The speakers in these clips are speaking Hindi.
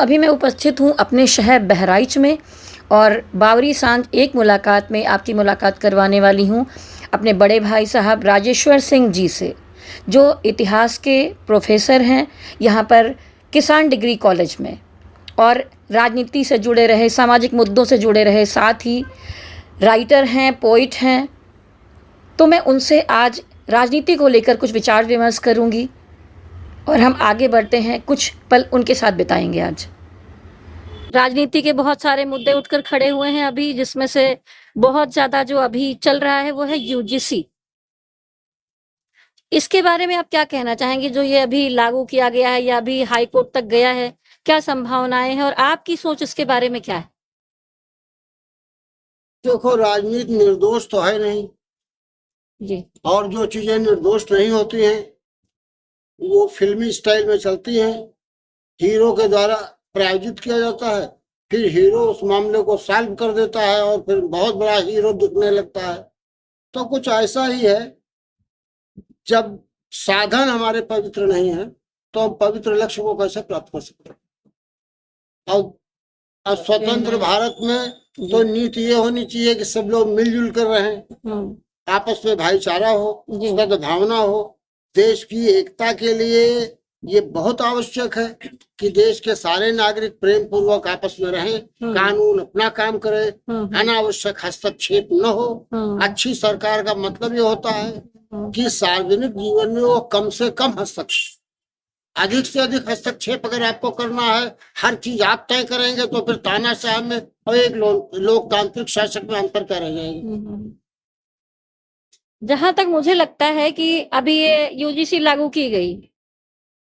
अभी मैं उपस्थित हूँ अपने शहर बहराइच में और बावरी सांझ एक मुलाकात में आपकी मुलाकात करवाने वाली हूँ अपने बड़े भाई साहब राजेश्वर सिंह जी से, जो इतिहास के प्रोफेसर हैं यहाँ पर किसान डिग्री कॉलेज में, और राजनीति से जुड़े रहे, सामाजिक मुद्दों से जुड़े रहे, साथ ही राइटर हैं, पोइट हैं। तो मैं उनसे आज राजनीति को लेकर कुछ विचार विमर्श करूँगी और हम आगे बढ़ते हैं, कुछ पल उनके साथ बिताएंगे आज। राजनीति के बहुत सारे मुद्दे उठकर खड़े हुए हैं अभी, जिसमें से बहुत ज़्यादा जो अभी चल रहा है वो है यूजीसी। इसके बारे में आप क्या कहना चाहेंगे, जो ये अभी लागू किया गया है या अभी हाई कोर्ट तक गया है, क्या संभावनाएं हैं और आपकी सोच इसके बारे में क्या है? देखो, राजनीति निर्दोष तो है नहीं जी। और जो चीजें निर्दोष नहीं होती हैं वो फिल्मी स्टाइल में चलती हैं। हीरो के द्वारा प्रायोजित किया जाता है, फिर हीरो उस मामले को सॉल्व कर देता है और फिर बहुत बड़ा हीरो दिखने लगता है। तो कुछ ऐसा ही है, जब साधन हमारे पवित्र नहीं है तो हम पवित्र लक्ष्य को कैसे प्राप्त कर सकते हैं। और स्वतंत्र भारत में तो नीति ये होनी चाहिए कि सब लोग मिलजुल कर रहें, आपस में भाईचारा हो, सद्भावना हो। देश की एकता के लिए ये बहुत आवश्यक है कि देश के सारे नागरिक प्रेम पूर्वक आपस में रहें, कानून अपना काम करे, अनावश्यक हस्तक्षेप न हो। अच्छी सरकार का मतलब ये होता है कि सार्वजनिक जीवन में वो कम से कम हस्तक्षेप, अधिक से अधिक हस्तक्षेप अगर आपको करना है, हर चीज आप तय करेंगे तो फिर तानाशाह में और एक लोकतांत्रिक शासक में अंतर क्या रह जाएगा। जहां तक मुझे लगता है कि अभी ये यूजीसी लागू की गई,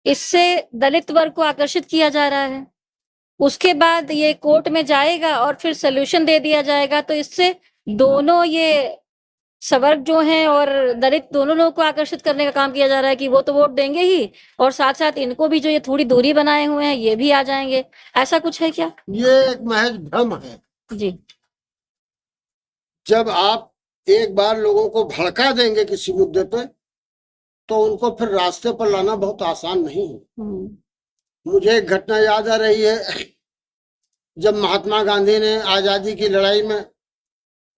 इससे दलित वर्ग को आकर्षित किया जा रहा है, उसके बाद ये कोर्ट में जाएगा और फिर सोल्यूशन दे दिया जाएगा, तो इससे दोनों ये सवर्ग जो हैं और दलित दोनों लोगों को आकर्षित करने का काम किया जा रहा है कि वो तो वोट देंगे ही और साथ साथ इनको भी जो ये थोड़ी दूरी बनाए हुए हैं ये भी आ जाएंगे। ऐसा कुछ है क्या? ये एक महज भ्रम है जी। जब आप एक बार लोगों को भड़का देंगे किसी मुद्दे पे तो उनको फिर रास्ते पर लाना बहुत आसान नहीं है। मुझे एक घटना याद आ रही है, जब महात्मा गांधी ने आजादी की लड़ाई में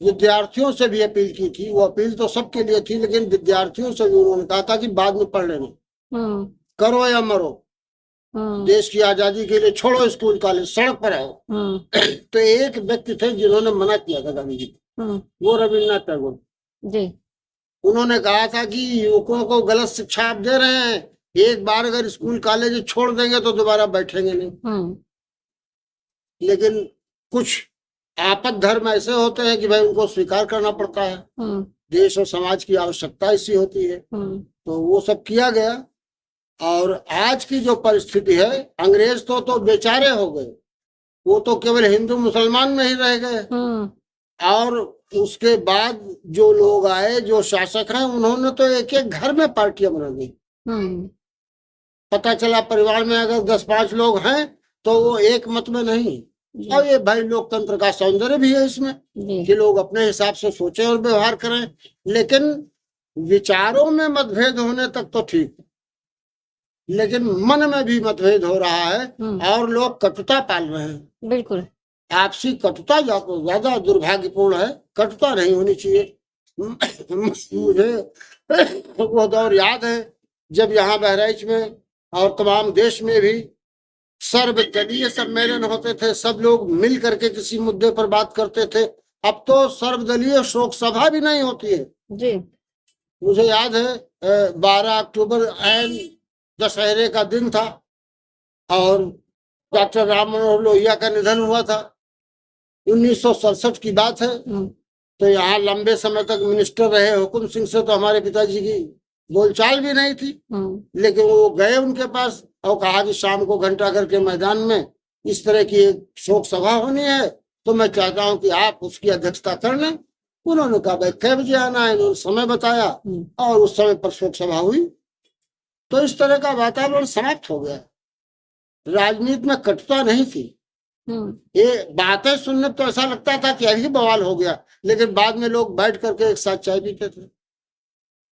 विद्यार्थियों से भी अपील की थी। वो अपील तो सबके लिए थी, लेकिन विद्यार्थियों से भी उन्होंने कहा था कि बाद में पढ़ लेना, करो या मरो, देश की आजादी के लिए छोड़ो स्कूल कॉलेज, सड़क पर आओ। तो एक व्यक्ति थे जिन्होंने मना किया था गांधी जी, वो रविन्द्रनाथ टैगोर जी। उन्होंने कहा था कि युवकों को गलत शिक्षा आप दे रहे हैं, एक बार अगर स्कूल कॉलेज छोड़ देंगे तो दोबारा बैठेंगे नहीं। लेकिन कुछ आपद धर्म ऐसे होते हैं कि भाई उनको स्वीकार करना पड़ता है, देश और समाज की आवश्यकता ऐसी होती है। तो वो सब किया गया और आज की जो परिस्थिति है, अंग्रेज तो बेचारे हो गए, वो तो केवल हिंदू मुसलमान में ही रह गए। और उसके बाद जो लोग आए, जो शासक हैं, उन्होंने तो एक एक घर में पार्टियां बना दी। पता चला परिवार में अगर 10-5 लोग हैं तो वो एक मत में नहीं। और ये भाई लोकतंत्र का सौंदर्य भी है इसमें कि लोग अपने हिसाब से सोचें और व्यवहार करें, लेकिन विचारों में मतभेद होने तक तो ठीक है, लेकिन मन में भी मतभेद हो रहा है और लोग कटुता पाल रहे हैं। बिल्कुल, आपसी कटुता ज्यादा दुर्भाग्यपूर्ण है, कटुता नहीं होनी चाहिए। मुझे वो दौर याद है जब यहाँ बहराइच में और तमाम देश में भी सर्वदलीय सम्मेलन होते थे, सब लोग मिल करके किसी मुद्दे पर बात करते थे। अब तो सर्वदलीय शोक सभा भी नहीं होती है जी। मुझे याद है 12 अक्टूबर ऐन दशहरे का दिन था और डॉक्टर राम मनोहर लोहिया का निधन हुआ था। 1967 की बात है। तो यहाँ लंबे समय तक मिनिस्टर रहे हुकुम सिंह से तो हमारे पिताजी की बोलचाल भी नहीं थी, लेकिन वो गए उनके पास और कहा कि शाम को घंटाघर के मैदान में इस तरह की एक शोक सभा होनी है, तो मैं चाहता हूं कि आप उसकी अध्यक्षता कर लें। उन्होंने कहा भाई 6 बजे आना है, उन्होंने समय बताया और उस समय पर शोक सभा हुई। तो इस तरह का वातावरण समाप्त हो गया। राजनीति में कटुता नहीं थी। ये बातें सुनने तो ऐसा लगता था कि अभी बवाल हो गया, लेकिन बाद में लोग बैठ करके एक साथ चाय पीते थे।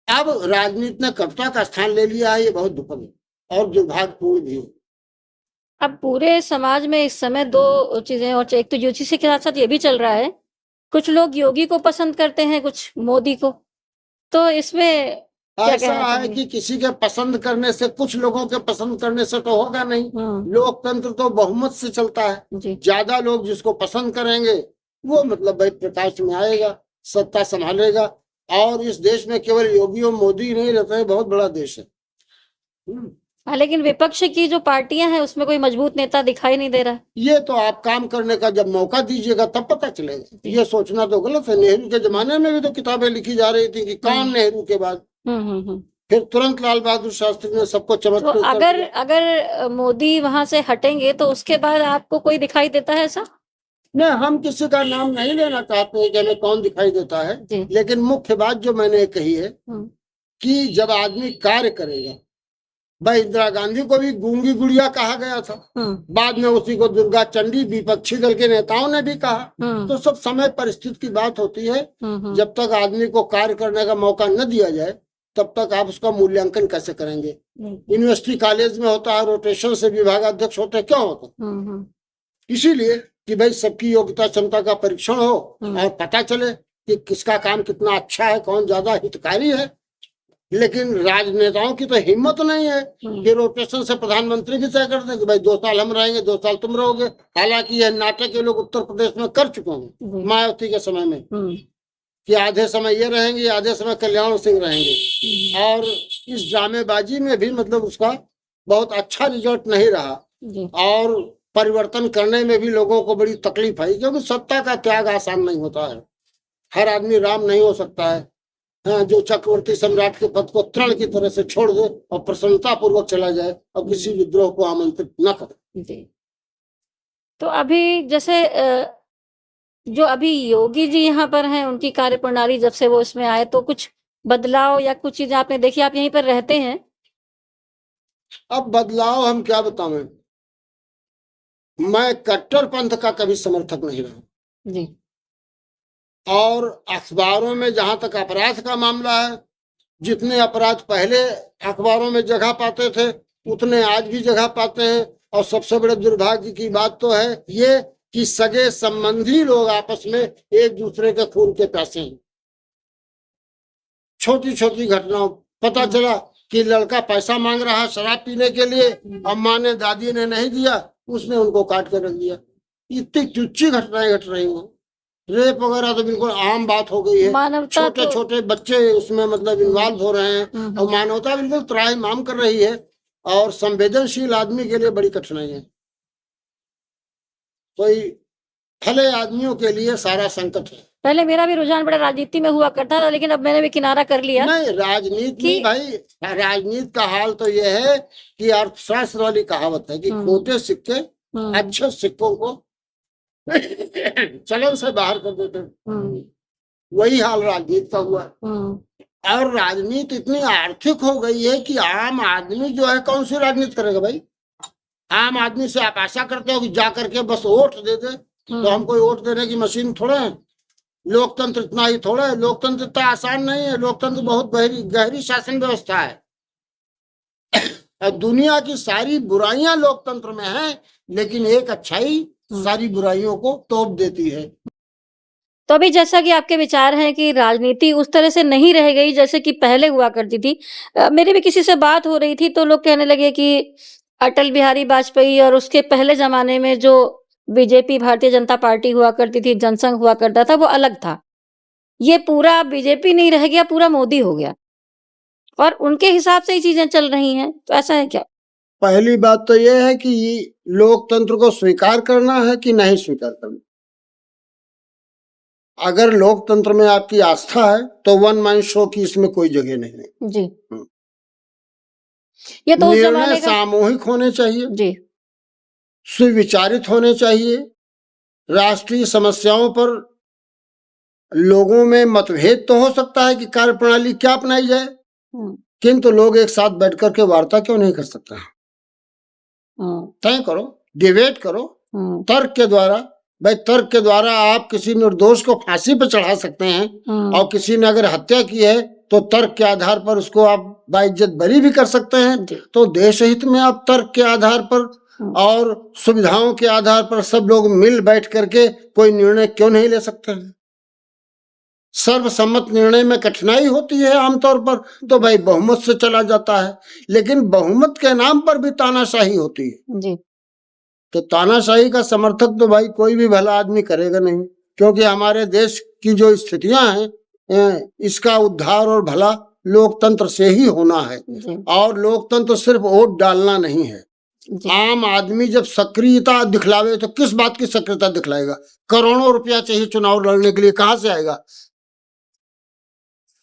अब राजनीति ने कटुता का स्थान ले लिया है, ये बहुत दुखद है और दुर्भाग्यपूर्ण भी है। अब पूरे समाज में इस समय दो चीजें, और एक तो यूजीसी के साथ साथ ये भी चल रहा है, कुछ लोग योगी को पसंद करते हैं, कुछ मोदी को। तो इसमें क्या ऐसा कहना है चाहेंगे? कि किसी के पसंद करने से, कुछ लोगों के पसंद करने से तो होगा नहीं। लोकतंत्र तो बहुमत से चलता है। जी। ज्यादा लोग जिसको पसंद करेंगे वो मतलब भाई प्रकाश में आएगा, सत्ता संभालेगा। और इस देश में केवल योगी और मोदी नहीं रहते हैं, बहुत बड़ा देश है। हाँ, लेकिन विपक्ष की जो पार्टियां हैं उसमें कोई मजबूत नेता दिखाई नहीं दे रहा। ये तो आप काम करने का जब मौका दीजिएगा तब पता चलेगा। ये सोचना तो गलत है। नेहरू के जमाने में भी तो किताबें लिखी जा रही थी कि कौन नेहरू के बाद, फिर तुरंत लाल बहादुर शास्त्री ने सबको तो चमत्कृत कर अगर दिया। अगर मोदी वहां से हटेंगे तो उसके बाद आपको कोई दिखाई देता है ऐसा? नहीं, हम किसी का नाम नहीं लेना चाहते हैं कि हमें कौन दिखाई देता है, लेकिन मुख्य बात जो मैंने कही है कि जब आदमी कार्य करेगा, भाई इंदिरा गांधी को भी गूंगी गुड़िया कहा गया था, बाद में उसी को दुर्गा चंडी विपक्षी दल के नेताओं ने भी कहा। तो सब समय परिस्थिति की बात होती है। जब तक आदमी को कार्य करने का मौका न दिया जाए तब तक आप उसका मूल्यांकन कैसे करेंगे? यूनिवर्सिटी कॉलेज में होता है रोटेशन से विभागाध्यक्ष होते हैं, क्यों होते? इसीलिए कि भाई सबकी योग्यता क्षमता का परीक्षण हो और पता चले कि किसका काम कितना अच्छा है, कौन ज्यादा हितकारी है। लेकिन राजनेताओं की तो हिम्मत नहीं है कि रोटेशन से प्रधानमंत्री भी तय कर दें कि भाई 2 साल हम रहेंगे, 2 साल तुम रहोगे। हालांकि यह नाटक ये लोग उत्तर प्रदेश में कर चुके हैं मायावती के समय में, कि आधे समय ये रहेंगे, आधे समय कल्याण सिंह रहेंगे। और इस ड्रामेबाजी में भी मतलब उसका बहुत अच्छा रिजल्ट नहीं रहा। और परिवर्तन करने में भी लोगों को बड़ी तकलीफ आई, क्योंकि सत्ता का त्याग आसान नहीं होता है। हर आदमी राम नहीं हो सकता है। हाँ, जो चक्रवर्ती सम्राट के पद को तृण की तरह से छोड़ दे और प्रसन्नता पूर्वक चला जाए और किसी विद्रोह को आमंत्रित न करे। तो अभी जैसे जो अभी योगी जी यहाँ पर हैं, उनकी कार्यप्रणाली जब से वो इसमें आए तो कुछ बदलाव या कुछ चीजें आपने देखी? आप यहीं पर रहते हैं। अब बदलाव हम क्या बताएं, मैं कट्टरपंथ का कभी समर्थक नहीं रहा जी। और अखबारों में जहां तक अपराध का मामला है, जितने अपराध पहले अखबारों में जगह पाते थे उतने आज भी जगह पाते हैं। और सबसे बड़े दुर्भाग्य की बात तो है ये कि सगे संबंधी लोग आपस में एक दूसरे के खून के प्यासे हैं। छोटी छोटी घटनाओं पता चला कि लड़का पैसा मांग रहा है शराब पीने के लिए, अम्मा ने दादी ने नहीं दिया, उसने उनको काट कर रख दिया। इतनी तुच्छी घटनाएं घट रही हैं। रेप वगैरह तो बिल्कुल आम बात हो गई है। छोटे छोटे बच्चे उसमें मतलब इन्वॉल्व हो रहे हैं और मानवता बिल्कुल त्राहिमाम कर रही है। और संवेदनशील आदमी के लिए बड़ी कठिनाई है। कोई भले आदमियों के लिए सारा संकट है। पहले मेरा भी रुझान बड़ा राजनीति में हुआ करता था, लेकिन अब मैंने भी किनारा कर लिया। नहीं, राजनीति में भाई, राजनीति का हाल तो यह है कि अर्थशास्त्र वाली कहावत है कि खोटे सिक्के अच्छे सिक्कों को चलन से बाहर कर देते। वही हाल राजनीति का हुआ। और राजनीति इतनी आर्थिक हो गई है कि आम आदमी जो है कौन सी राजनीति करेगा भाई? आम आदमी से आप आशा करते हो कि जा करके बस वोट दे दे, तो हम कोई वोट देने की मशीन थोड़े है। लोकतंत्र इतना ही थोड़ा है। लोकतंत्र इतना आसान नहीं है। लोकतंत्र बहुत गहरी शासन व्यवस्था है। दुनिया की सारी बुराइयां लोकतंत्र में हैं, लेकिन एक अच्छाई सारी बुराइयों को तोप देती है। तो अभी जैसा कि आपके विचार हैं कि राजनीति उस तरह से नहीं रह गई जैसे कि पहले हुआ करती थी। मेरी भी किसी से बात हो रही थी तो लोग कहने लगे कि अटल बिहारी वाजपेयी और उसके पहले जमाने में जो बीजेपी भारतीय जनता पार्टी हुआ करती थी, जनसंघ हुआ करता था, वो अलग था। ये पूरा बीजेपी नहीं रह गया, पूरा मोदी हो गया और उनके हिसाब से ही चीजें चल रही हैं। तो ऐसा है क्या? पहली बात तो ये है कि लोकतंत्र को स्वीकार करना है कि नहीं स्वीकार करना। अगर लोकतंत्र में आपकी आस्था है तो वन मैन शो की इसमें कोई जगह नहीं है जी। ये तो निर्णय सामूहिक होने चाहिए जी, सुविचारित होने चाहिए। राष्ट्रीय समस्याओं पर लोगों में मतभेद तो हो सकता है कि कार्यप्रणाली क्या अपनाई जाए, किंतु लोग एक साथ बैठ करके वार्ता क्यों नहीं कर सकता? तय करो, डिबेट करो तर्क के द्वारा। भाई तर्क के द्वारा आप किसी निर्दोष को फांसी पर चढ़ा सकते हैं और किसी ने अगर हत्या की है तो तर्क के आधार पर उसको आप बाइज्जत बरी भी कर सकते हैं। तो देश हित में आप तर्क के आधार पर और सुविधाओं के आधार पर सब लोग मिल बैठ करके कोई निर्णय क्यों नहीं ले सकते हैं? सर्वसम्मत निर्णय में कठिनाई होती है आमतौर पर, तो भाई बहुमत से चला जाता है, लेकिन बहुमत के नाम पर भी तानाशाही होती है जी। तो तानाशाही का समर्थक तो भाई कोई भी भला आदमी करेगा नहीं, क्योंकि हमारे देश की जो स्थितियां हैं इसका उद्धार और भला लोकतंत्र से ही होना है। और लोकतंत्र सिर्फ वोट डालना नहीं है। आम आदमी जब सक्रियता दिखलावे तो किस बात की सक्रियता दिखलाएगा? करोड़ों रुपया चाहिए चुनाव लड़ने के लिए, कहां से आएगा?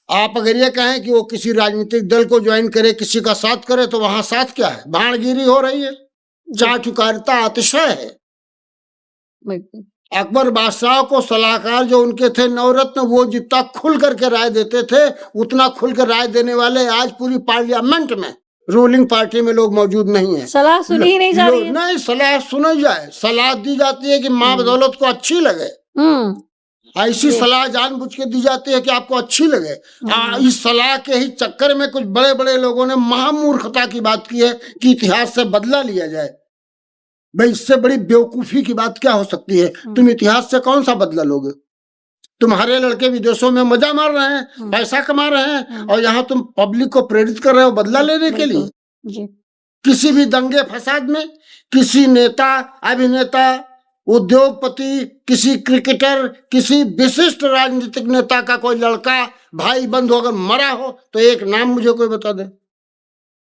आप अगर ये कहें कि वो किसी राजनीतिक दल को ज्वाइन करे, किसी का साथ करे, तो वहां साथ क्या है? भाणगिरी हो रही है, चाटुकारिता अतिशय है। अकबर बादशाह को सलाहकार जो उनके थे नवरत्न, वो जितना खुल करके राय देते थे उतना खुल कर राय देने वाले आज पूरी पार्लियामेंट में रूलिंग पार्टी में लोग मौजूद नहीं है। सलाह सुनी ही नहीं जा रही है। नहीं, सलाह सुनी जाए, सलाह दी जाती है कि माँ बदौलत को अच्छी लगे। ऐसी सलाह जानबूझ के दी जाती है कि आपको अच्छी लगे। इस सलाह के ही चक्कर में कुछ बड़े बड़े लोगों ने महामूर्खता की बात की है कि इतिहास से बदला लिया जाए। भाई इससे बड़ी बेवकूफी की बात क्या हो सकती है? तुम इतिहास से कौन सा बदला लोगे? तुम्हारे लड़के विदेशों में मजा मार रहे हैं, पैसा कमा रहे हैं, और यहाँ तुम पब्लिक को प्रेरित कर रहे हो बदला लेने के लिए। किसी भी दंगे फसाद में किसी नेता, अभिनेता, उद्योगपति, किसी क्रिकेटर, किसी विशिष्ट राजनीतिक नेता का कोई लड़का, भाई बंधु अगर मरा हो तो एक नाम मुझे कोई बता दे।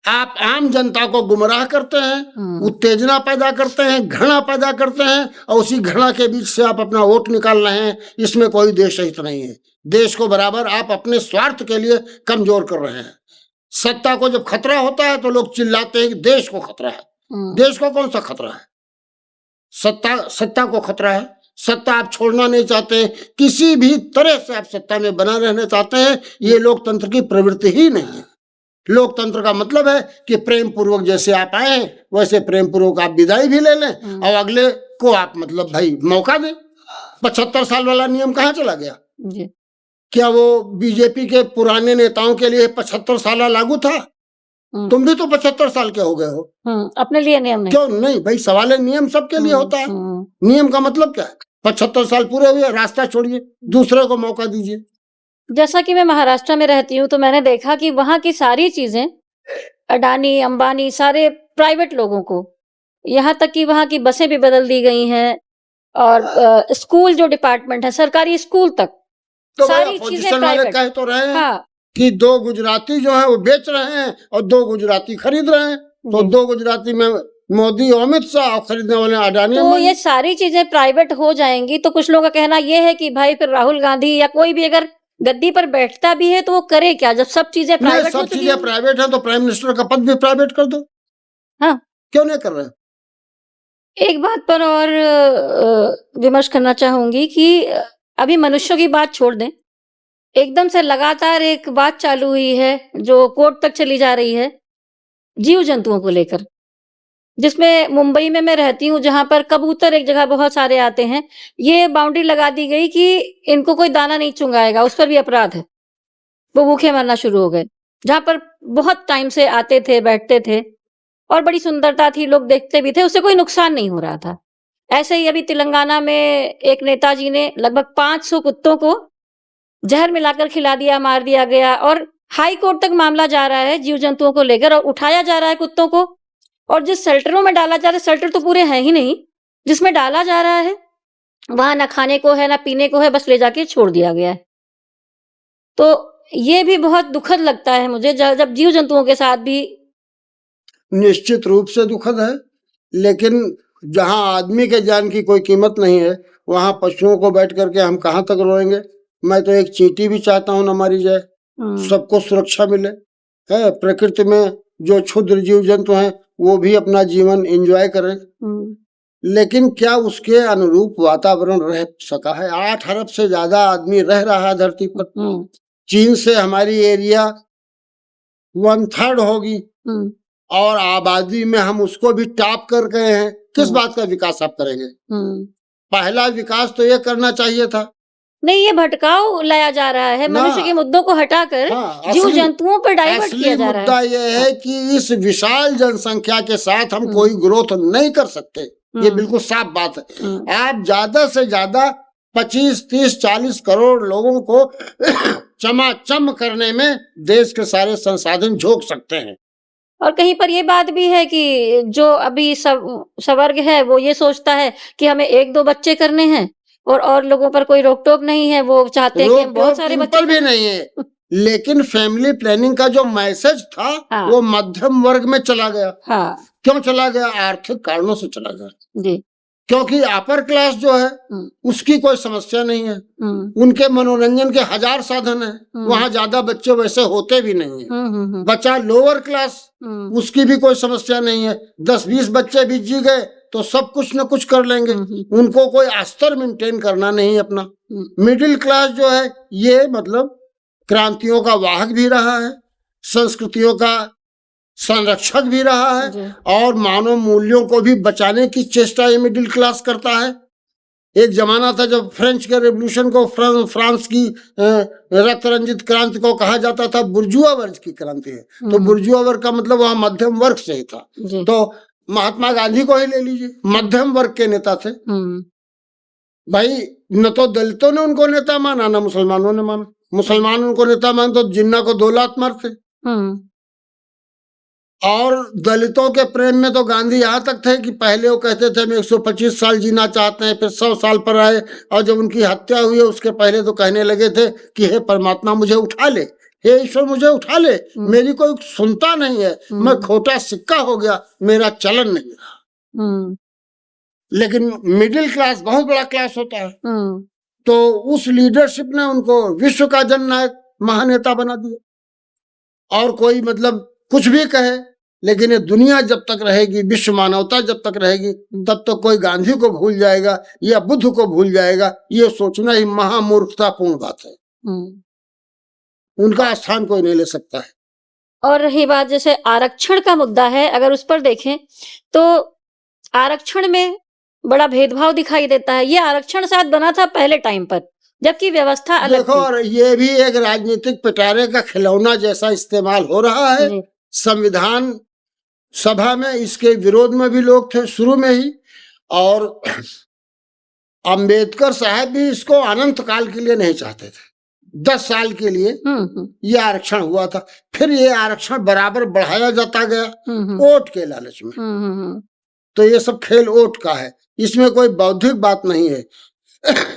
आप आम जनता को गुमराह करते हैं, उत्तेजना पैदा करते हैं, घृणा पैदा करते हैं, और उसी घृणा के बीच से आप अपना वोट निकाल रहे हैं। इसमें कोई देश हित नहीं है। देश को बराबर आप अपने स्वार्थ के लिए कमजोर कर रहे हैं। सत्ता को जब खतरा होता है तो लोग चिल्लाते हैं कि देश को खतरा है। देश को कौन सा खतरा है? सत्ता को खतरा है। सत्ता आप छोड़ना नहीं चाहते, किसी भी तरह से आप सत्ता में बना रहना चाहते हैं। ये लोकतंत्र की प्रवृत्ति ही नहीं है। लोकतंत्र का मतलब है कि प्रेम पूर्वक जैसे आप आए हैं वैसे प्रेम पूर्वक आप विदाई भी ले लें, और अगले को आप मतलब भाई मौका दें। 75 साल वाला नियम कहाँ चला गया? क्या वो बीजेपी के पुराने नेताओं के लिए 75 साल लागू था? तुम भी तो 75 साल के हो गए हो। अपने लिए नियम नहीं। क्यों नहीं भाई? सवाल है, नियम सबके लिए होता है। नियम का मतलब क्या है? 75 साल पूरे हुए, रास्ता छोड़िए, दूसरे को मौका दीजिए। जैसा कि मैं महाराष्ट्र में रहती हूँ तो मैंने देखा कि वहाँ की सारी चीजें अडानी, अंबानी, सारे प्राइवेट लोगों को, यहाँ तक कि वहाँ की बसें भी बदल दी गई हैं, और स्कूल जो डिपार्टमेंट है, सरकारी स्कूल तक, तो सारी चीजें प्राइवेट। कह तो रहे हैं हाँ, कि 2 गुजराती जो है वो बेच रहे हैं और 2 गुजराती खरीद रहे हैं। तो 2 गुजराती में मोदी, अमित शाह, और खरीदने वाले अडानी। तो ये सारी चीजें प्राइवेट हो जाएंगी तो कुछ लोगों का कहना ये है कि भाई फिर राहुल गांधी या कोई भी अगर गद्दी पर बैठता भी है तो वो करे क्या जब सब चीजें प्राइवेट हो? सब चीजें प्राइवेट है तो प्राइम मिनिस्टर का पद भी प्राइवेट कर दो। हाँ, क्यों नहीं कर रहे? एक बात पर और विमर्श करना चाहूंगी कि अभी मनुष्यों की बात छोड़ दें, एकदम से लगातार एक बात चालू हुई है जो कोर्ट तक चली जा रही है जीव जंतुओं को लेकर, जिसमें मुंबई में मैं रहती हूँ जहां पर कबूतर एक जगह बहुत सारे आते हैं। ये बाउंड्री लगा दी गई कि इनको कोई दाना नहीं चुंगाएगा, उस पर भी अपराध है। वो भूखे मरना शुरू हो गए, जहां पर बहुत टाइम से आते थे, बैठते थे और बड़ी सुंदरता थी, लोग देखते भी थे, उससे कोई नुकसान नहीं हो रहा था। ऐसे ही अभी तेलंगाना में एक नेताजी ने लगभग 500 कुत्तों को जहर मिलाकर खिला दिया, मार दिया गया, और हाई कोर्ट तक मामला जा रहा है जीव जंतुओं को लेकर, और उठाया जा रहा है कुत्तों को, और जिस शेल्टरों में डाला जा रहा है, शेल्टर तो पूरे हैं ही नहीं, जिसमें डाला जा रहा है वहां ना खाने को है ना पीने को है, बस ले जाके छोड़ दिया गया है। तो ये भी बहुत दुखद लगता है मुझे जब जीव जंतुओं के साथ भी। निश्चित रूप से दुखद है, लेकिन जहां आदमी के जान की कोई कीमत नहीं है वहां पशुओं को बैठ करके हम कहां तक रोएंगे? मैं तो एक चींटी भी चाहता हूं न मारी जाए, सबको सुरक्षा मिले। है प्रकृति में जो क्षुद्र जीव जंतु हैं वो भी अपना जीवन एंजॉय करें, लेकिन क्या उसके अनुरूप वातावरण रह सका है? 8 अरब से ज्यादा आदमी रह रहा है धरती पर। चीन से हमारी एरिया 1/3 होगी, और आबादी में हम उसको भी टॉप कर गए हैं। किस बात का विकास आप करेंगे? पहला विकास तो ये करना चाहिए था नहीं, ये भटकाव लाया जा रहा है, ना। मनुष्य के मुद्दों को हटाकर हाँ, जीव जंतुओं पर डाइवर्ट असली किया जा रहा मुद्दा है। ये है कि इस विशाल जनसंख्या के साथ हम कोई ग्रोथ नहीं कर सकते, ये बिल्कुल साफ बात है। आप ज्यादा से ज्यादा 25, 30, 40 करोड़ लोगों को चमाचम करने में देश के सारे संसाधन झोंक सकते हैं। और कहीं पर ये बात भी है कि जो अभी सवर्ग है वो ये सोचता है कि हमें 1-2 बच्चे करने हैं और लोगों पर कोई रोक-टोक नहीं है, वो चाहते हैं कि हम बहुत सारे बच्चे पर भी नहीं है, लेकिन फैमिली प्लानिंग का जो मैसेज था हाँ। वो मध्यम वर्ग में चला गया। हाँ। क्यों चला गया? आर्थिक कारणों से चला गया। जी। क्योंकि अपर क्लास जो है उसकी कोई समस्या नहीं है, उनके मनोरंजन के हजार साधन है, वहाँ ज्यादा बच्चे वैसे होते भी नहीं है। बचा लोअर क्लास, उसकी भी कोई समस्या नहीं है, 10-20 बच्चे भी जी गए तो सब कुछ न कुछ कर लेंगे, उनको कोई स्तर मेंटेन करना नहीं है अपना। मिडिल क्लास जो है ये मतलब क्रांतियों का वाहक भी रहा है, संस्कृतियों का संरक्षक भी रहा है और मानव मूल्यों को भी बचाने की चेष्टा ये मिडिल क्लास करता है। एक जमाना था जब फ्रेंच के रेवोल्यूशन को फ्रांस की रक्त रंजित क्रांति को कहा जाता था बुर्जुआ वर्ग की क्रांति है, तो बुर्जुआ वर्ग का मतलब वहां मध्यम वर्ग से ही था। तो महात्मा गांधी को ही ले लीजिए, मध्यम वर्ग के नेता थे भाई। न तो दलितों ने उनको नेता माना, न मुसलमानों ने माना। मुसलमान उनको नेता मान तो जिन्ना को 2 लात मारते। और दलितों के प्रेम में तो गांधी यहाँ तक थे कि पहले वो कहते थे हम 125 साल जीना चाहते हैं, फिर 100 साल पर आए, और जब उनकी हत्या हुई उसके पहले तो कहने लगे थे कि हे परमात्मा मुझे उठा ले, हे ईश्वर मुझे उठा ले, मेरी कोई सुनता नहीं है, मैं खोटा सिक्का हो गया, मेरा चलन नहीं रहा। लेकिन मिडिल क्लास बहुत बड़ा क्लास होता है, तो उस लीडरशिप ने उनको विश्व का जननायक महानेता बना दिया। और कोई मतलब कुछ भी कहे, लेकिन ये दुनिया जब तक रहेगी, विश्व मानवता जब तक रहेगी, तब तक कोई गांधी को भूल जाएगा या बुद्ध को भूल जाएगा, ये सोचना ही महामूर्खतापूर्ण बात है। उनका स्थान कोई नहीं ले सकता है। और रही बात जैसे आरक्षण का मुद्दा है, अगर उस पर देखें तो आरक्षण में बड़ा भेदभाव दिखाई देता है। ये आरक्षण शायद बना था पहले टाइम पर, जबकि व्यवस्था अलग देखो थी। और ये भी एक राजनीतिक पिटारे का खिलौना जैसा इस्तेमाल हो रहा है। संविधान सभा में इसके विरोध में भी लोग थे शुरू में ही, और अंबेडकर साहब भी इसको अनंत काल के लिए नहीं चाहते थे। 10 साल के लिए ये आरक्षण हुआ था, फिर ये आरक्षण बराबर बढ़ाया जाता गया वोट के लालच में। तो ये सब खेल वोट का है, इसमें कोई बौद्धिक बात नहीं है।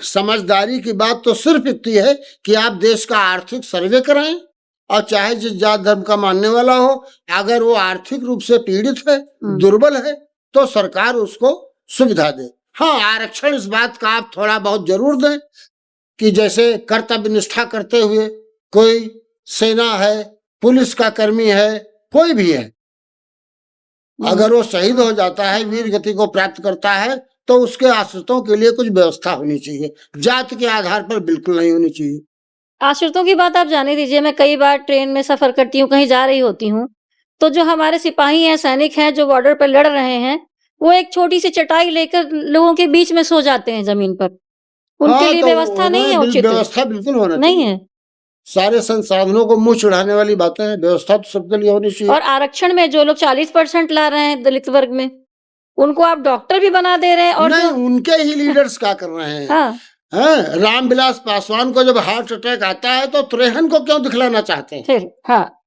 समझदारी की बात तो सिर्फ इतनी है कि आप देश का आर्थिक सर्वे कराएं, और चाहे जिस जात धर्म का मानने वाला हो, अगर वो आर्थिक रूप से पीड़ित है, दुर्बल है, तो सरकार उसको सुविधा दे। हाँ, आरक्षण इस बात का आप थोड़ा बहुत जरूर दें कि जैसे कर्तव्य निष्ठा करते हुए कोई सेना है, पुलिस का कर्मी है, कोई भी है, अगर वो शहीद हो जाता है, वीर गति को प्राप्त करता है, तो उसके आश्रितों के लिए कुछ व्यवस्था होनी चाहिए, जात के आधार पर बिल्कुल नहीं होनी चाहिए। आश्रितों की बात आप जाने दीजिए, मैं कई बार ट्रेन में सफर करती हूँ, कहीं जा रही होती हूँ, तो जो हमारे सिपाही हैं, सैनिक हैं, जो बॉर्डर पर लड़ रहे हैं, वो एक छोटी सी चटाई लेकर लोगों के बीच में सो जाते हैं जमीन पर। उनके लिए व्यवस्था नहीं है उचित, व्यवस्था बिल्कुल होना नहीं है। सारे संसाधनों को मुंह चढ़ाने वाली बातें हैं, व्यवस्था तो सबके लिए होनी चाहिए। और आरक्षण में जो लोग 40% ला रहे हैं दलित वर्ग में, उनको आप डॉक्टर भी बना दे रहे हैं। और नहीं, उनके ही लीडर्स क्या कर रहे हैं। हाँ। रामविलास पासवान को जब हार्ट अटैक आता है तो त्रेहन को क्यों दिखलाना चाहते हैं। फिर हाँ,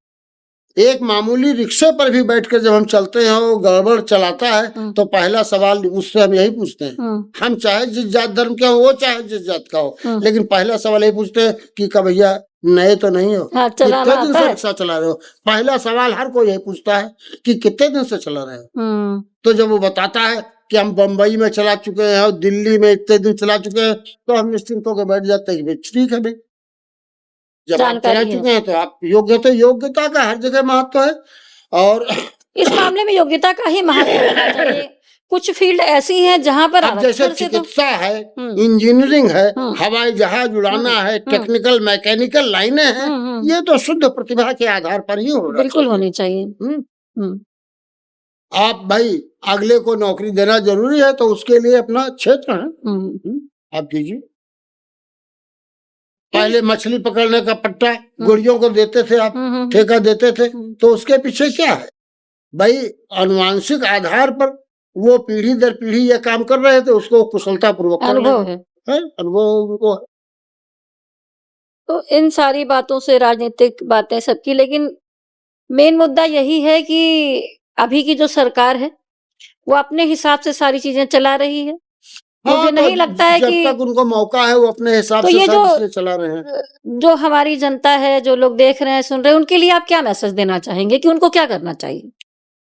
एक मामूली रिक्शे पर भी बैठकर जब हम चलते हैं, वो गड़बड़ चलाता है, तो पहला सवाल उससे हम यही पूछते हैं, हम चाहे जिस जात धर्म के हो, वो चाहे जिस जात का हो, लेकिन पहला सवाल यही पूछते हैं कि क्या भैया नए तो नहीं हो, कितने दिन से रिक्शा चला रहे हो। पहला सवाल हर कोई यही पूछता है कि कितने दिन से चला रहे हो। तो जब वो बताता है कि हम बम्बई में चला चुके हैं और दिल्ली में इतने दिन चला चुके हैं, तो हम निश्चिंत होकर बैठ जाते हैं कि ठीक है भाई, जब आप चला चुके हैं तो आप योग्यता का हर जगह महत्व है। और इस मामले में योग्यता का ही महत्व होना चाहिए। कुछ फील्ड ऐसी हैं जहां पर अब जैसे चिकित्सा है, इंजीनियरिंग है, हवाई जहाज उड़ाना है, टेक्निकल मैकेनिकल लाइनें हैं, ये तो शुद्ध प्रतिभा के आधार पर ही होना बिल्कुल होनी चाहिए। आप भाई अगले को नौकरी देना जरूरी है, तो उसके लिए अपना क्षेत्र है, आप कीजिए। पहले मछली पकड़ने का पट्टा गुड़ियों को देते थे आप, ठेका देते थे, तो उसके पीछे क्या है भाई? अनुवांशिक आधार पर वो पीढ़ी दर पीढ़ी ये काम कर रहे थे, उसको कुशलता पूर्वक अनुभव है। अनुभव वो है। तो इन सारी बातों से राजनीतिक बातें सबकी, लेकिन मेन मुद्दा यही है कि अभी की जो सरकार है वो अपने हिसाब से सारी चीजें चला रही है। मुझे नहीं लगता है जब कि तक उनको मौका है वो अपने हिसाब तो से ये सब जो चीजें चला रहे हैं। जो हमारी जनता है, जो लोग देख रहे हैं, सुन रहे हैं, उनके लिए आप क्या मैसेज देना चाहेंगे कि उनको क्या करना चाहिए?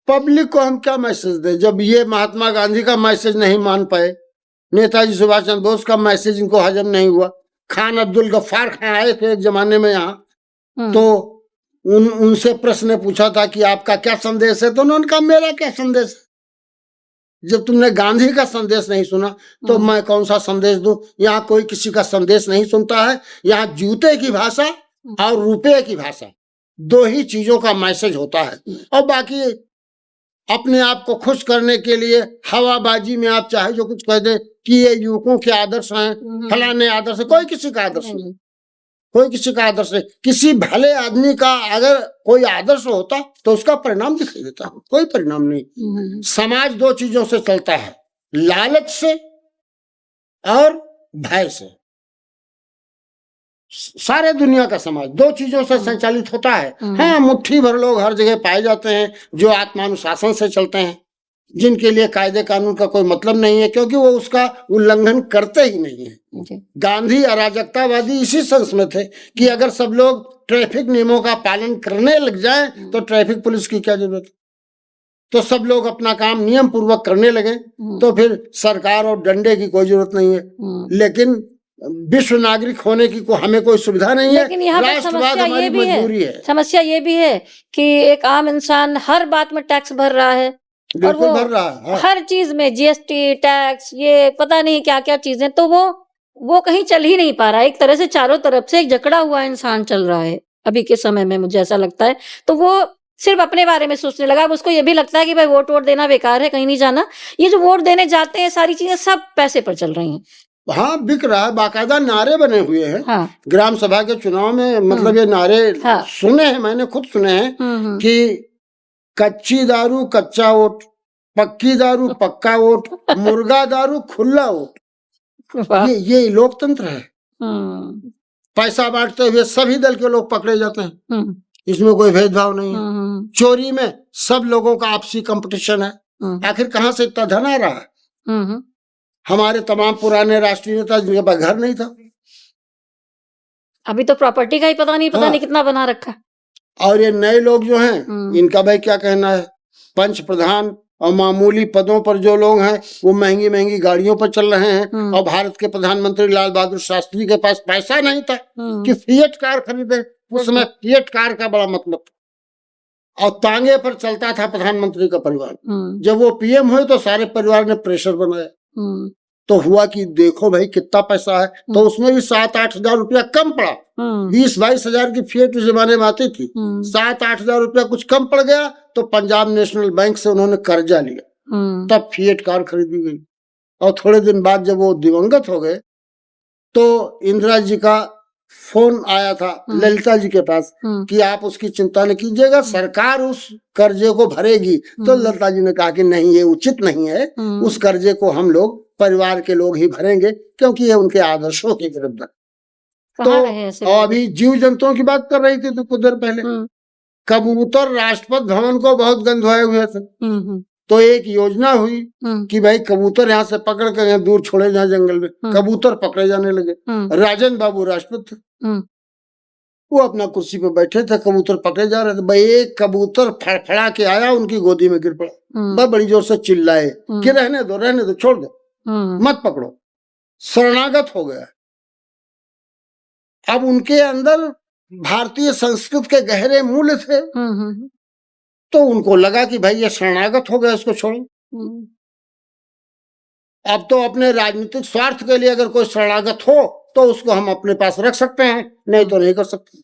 पब्लिक को हम क्या मैसेज दें जब ये महात्मा गांधी का मैसेज नहीं मान पाए, नेताजी सुभाष चंद्र बोस का मैसेज इनको हजम नहीं हुआ, खान अब्दुल गफ्फार खान आए थे एक जमाने में यहाँ, तो उनसे प्रश्न पूछा था कि आपका क्या संदेश है, तो उन्होंने कहा मेरा क्या संदेश है? जब तुमने गांधी का संदेश नहीं सुना तो मैं कौन सा संदेश दूं? यहाँ कोई किसी का संदेश नहीं सुनता है। यहाँ जूते की भाषा और रुपए की भाषा, दो ही चीजों का मैसेज होता है, और बाकी अपने आप को खुश करने के लिए हवाबाजी में आप चाहे जो कुछ कह दें कि ये युवकों के आदर्श हैं, फलाने आदर्श है, कोई किसी का आदर्श नहीं, कोई किसी का आदर्श नहीं। किसी भले आदमी का अगर कोई आदर्श होता तो उसका परिणाम दिखाई देता, कोई परिणाम नहीं। समाज दो चीजों से चलता है, लालच से और भय से। सारे दुनिया का समाज दो चीजों से संचालित होता है। हाँ, मुट्ठी भर लोग हर जगह पाए जाते हैं जो आत्मानुशासन से चलते हैं, जिनके लिए कायदे कानून का कोई मतलब नहीं है, क्योंकि वो उसका उल्लंघन करते ही नहीं है। गांधी अराजकतावादी इसी सेंस में थे कि अगर सब लोग ट्रैफिक नियमों का पालन करने लग जाएं तो ट्रैफिक पुलिस की क्या जरूरत है? तो सब लोग अपना काम नियम पूर्वक करने लगे तो फिर सरकार और डंडे की कोई जरूरत नहीं है। लेकिन विश्व नागरिक होने की हमें कोई सुविधा नहीं है। लेकिन यहाँ पर समस्या ये भी है, समस्या ये भी है कि एक आम इंसान हर बात में टैक्स भर रहा है, और वो भर रहा है। हर चीज में जीएसटी, टैक्स, ये पता नहीं क्या क्या चीजें, तो वो कहीं चल ही नहीं पा रहा है। एक तरह से चारों तरफ से एक जकड़ा हुआ इंसान चल रहा है अभी के समय में, मुझे ऐसा लगता है। तो वो सिर्फ अपने बारे में सोचने लगा। अब उसको ये भी लगता है कि भाई वोट देना बेकार है, कहीं नहीं जाना। ये जो वोट देने जाते हैं, सारी चीजें सब पैसे पर चल रही हैं। हाँ, बिक रहा है, बाकायदा नारे बने हुए हैं। हाँ। ग्राम सभा के चुनाव में मतलब ये नारे सुने हैं, मैंने खुद सुने हैं कि कच्ची दारू कच्चा वोट, पक्की दारू पक्का वोट, मुर्गा दारू खुला वोट। ये लोकतंत्र है। पैसा बांटते हुए सभी दल के लोग पकड़े जाते हैं, इसमें कोई भेदभाव नहीं है। चोरी में सब लोगों का आपसी कंपटीशन है। आखिर कहाँ से इतना धन आ रहा है? हमारे तमाम पुराने राष्ट्रीय नेता जिनके पास घर नहीं था, अभी तो प्रॉपर्टी का ही पता नहीं कितना बना रखा। और ये नए लोग जो हैं, इनका भाई क्या कहना है? पंच प्रधान और मामूली पदों पर जो लोग हैं वो महंगी महंगी गाड़ियों पर चल रहे हैं, और भारत के प्रधानमंत्री लाल बहादुर शास्त्री के पास पैसा नहीं था कि फिएट कार खरीदे। उसमें फिएट कार का बड़ा मतलब, और तांगे पर चलता था प्रधानमंत्री का परिवार। जब वो पीएम हुए तो सारे परिवार ने प्रेशर बनाया, तो हुआ कि देखो भाई कितना पैसा है। तो उसमें भी 7-8 हजार रुपया कम पड़ा। 20-22 हजार की फिएट उस जमाने में आती थी, 7-8 हजार रुपया कुछ कम पड़ गया तो पंजाब नेशनल बैंक से उन्होंने कर्जा लिया, तब फिएट कार खरीदी गई। और थोड़े दिन बाद जब वो दिवंगत हो गए तो इंदिरा जी का फोन आया था ललिता जी के पास कि आप उसकी चिंता न कीजिएगा, सरकार उस कर्जे को भरेगी। तो ललिता जी ने कहा कि नहीं, ये उचित नहीं है, उस कर्जे को हम लोग परिवार के लोग ही भरेंगे, क्योंकि ये उनके आदर्शों के विरुद्ध है। तो अभी जीव जंतुओं की बात कर रही थी तो कुछ देर पहले कबूतर राष्ट्रपति भवन को बहुत गंधवाए हुए थे। तो एक योजना हुई कि भाई कबूतर यहाँ से पकड़ कर यहाँ दूर छोड़े जाए जंगल में। कबूतर पकड़े जाने लगे। राजेंद्र बाबू राष्ट्रपति थे, वो अपना कुर्सी पे बैठे थे, कबूतर पकड़े जा रहे थे। भाई एक कबूतर फड़फड़ा के आया, उनकी गोदी में गिर पड़ा। बड़ी जोर से चिल्लाए कि रहने दो, छोड़ दो, मत पकड़ो। शरणागत हो गया। अब उनके अंदर भारतीय संस्कृति के गहरे मूल्य थे, तो उनको लगा कि भाई ये शरणागत हो गया, इसको छोड़ो। अब तो अपने राजनीतिक स्वार्थ के लिए अगर कोई शरणागत हो तो उसको हम अपने पास रख सकते हैं, नहीं तो नहीं कर सकते।